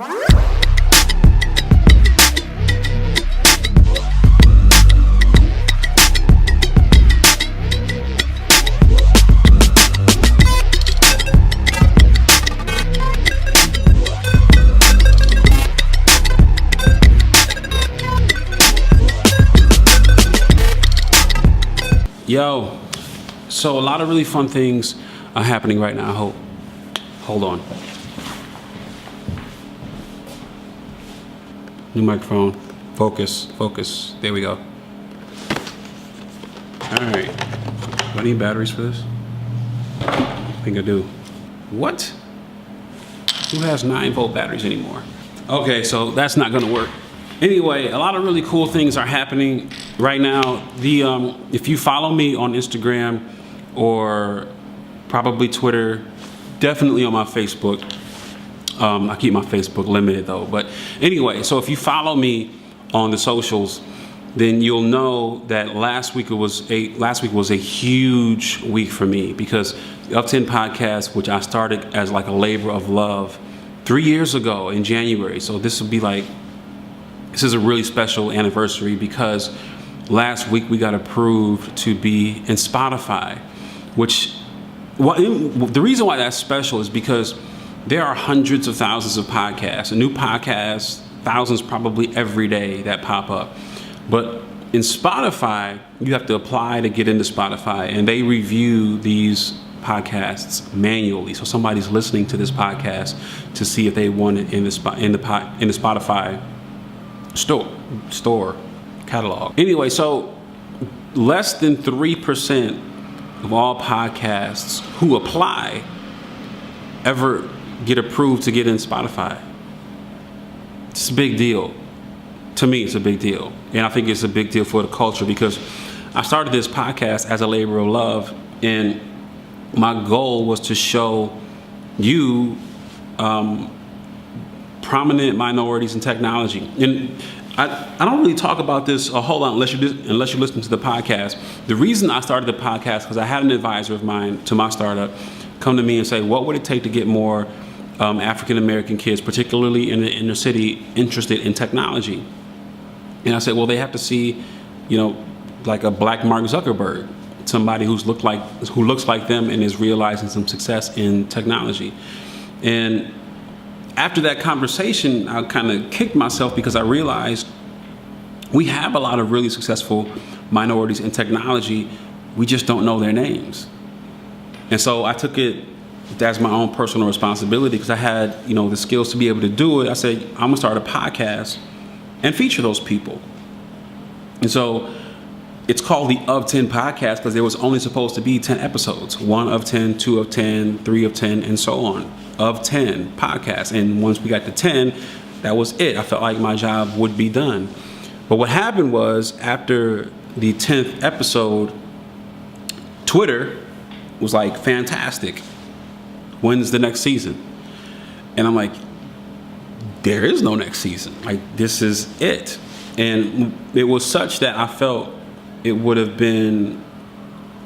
Yo, so a lot of really fun things are happening right now. Hold on. New microphone. Focus. There we go. All right. Do I need batteries for this? I think I do. What? Who has 9-volt batteries anymore? Okay, so that's not gonna work. Anyway, a lot of really cool things are happening right now. If you follow me on Instagram or probably Twitter, definitely on my Facebook. I keep my Facebook limited though. But anyway, so if you follow me on the socials, then you'll know that last week was a huge week for me because the Up 10 podcast, which I started as like a labor of love 3 years ago in January. So this is a really special anniversary because last week we got approved to be in Spotify, the reason why that's special is because there are hundreds of thousands of podcasts, new podcasts, thousands probably every day that pop up. But in Spotify, you have to apply to get into Spotify, and they review these podcasts manually. So somebody's listening to this podcast to see if they want it in the Spotify store catalog. Anyway, so less than 3% of all podcasts who apply ever get approved to get in Spotify. It's a big deal. To me, it's a big deal. And I think it's a big deal for the culture because I started this podcast as a labor of love, and my goal was to show you prominent minorities in technology. And I don't really talk about this a whole lot unless you listen to the podcast. The reason I started the podcast because I had an advisor of mine to my startup come to me and say, what would it take to get more African American kids, particularly in the inner city, interested in technology? And I said, well, they have to see, like a black Mark Zuckerberg, somebody who looks like them and is realizing some success in technology. And after that conversation, I kind of kicked myself because I realized we have a lot of really successful minorities in technology. We just don't know their names. And so I took it as my own personal responsibility because I had, the skills to be able to do it. I said, I'm gonna start a podcast and feature those people. And so it's called the Of 10 podcast because there was only supposed to be 10 episodes, 1 of 10, 2 of 10, 3 of 10, and so on. Of 10 podcasts. And once we got to 10, that was it. I felt like my job would be done. But what happened was after the 10th episode, Twitter was like, fantastic. When's the next season? And I'm like, there is no next season. Like, this is it. And it was such that I felt it would have been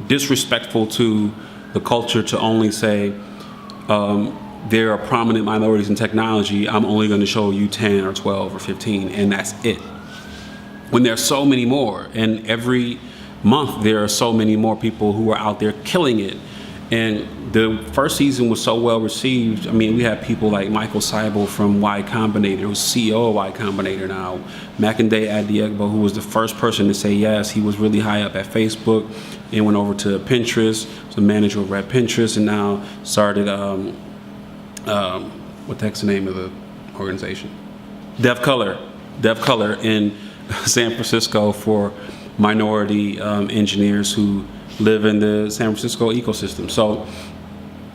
disrespectful to the culture to only say, there are prominent minorities in technology. I'm only going to show you 10 or 12 or 15, and that's it. When there's so many more, and every month there are so many more people who are out there killing it. And the first season was so well received. I mean, we had people like Michael Seibel from Y Combinator, who's CEO of Y Combinator now. Makinde Adiegbo, who was the first person to say yes. He was really high up at Facebook and went over to Pinterest, was the manager over at Pinterest, and now started, what the heck's the name of the organization? Def Color in San Francisco for minority engineers who live in the San Francisco ecosystem. So,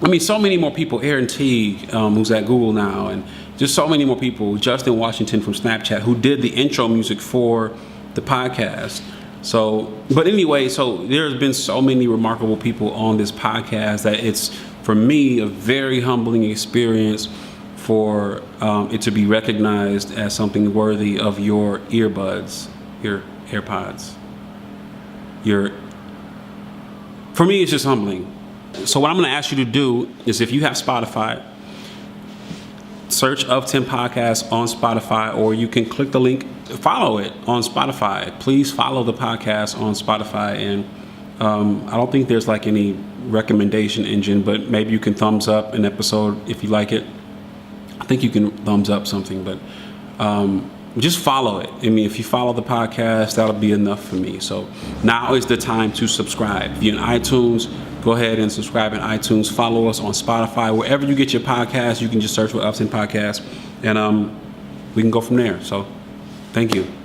I mean, so many more people. Aaron Teague, who's at Google now, and just so many more people. Justin Washington from Snapchat, who did the intro music for the podcast. So, but anyway, so there's been so many remarkable people on this podcast that it's, for me, a very humbling experience for it to be recognized as something worthy of your earbuds, your AirPods, for me, it's just humbling. So what I'm going to ask you to do is, if you have Spotify, search of 10 Podcasts on Spotify, or you can click the link, follow it on Spotify. Please follow the podcast on Spotify. And I don't think there's like any recommendation engine, but maybe you can thumbs up an episode if you like it. I think you can thumbs up something, but just follow it. I mean, if you follow the podcast, that'll be enough for me. So now is the time to subscribe. If you're in iTunes, go ahead and subscribe in iTunes. Follow us on Spotify. Wherever you get your podcasts, you can just search for Upton Podcast, and we can go from there. So thank you.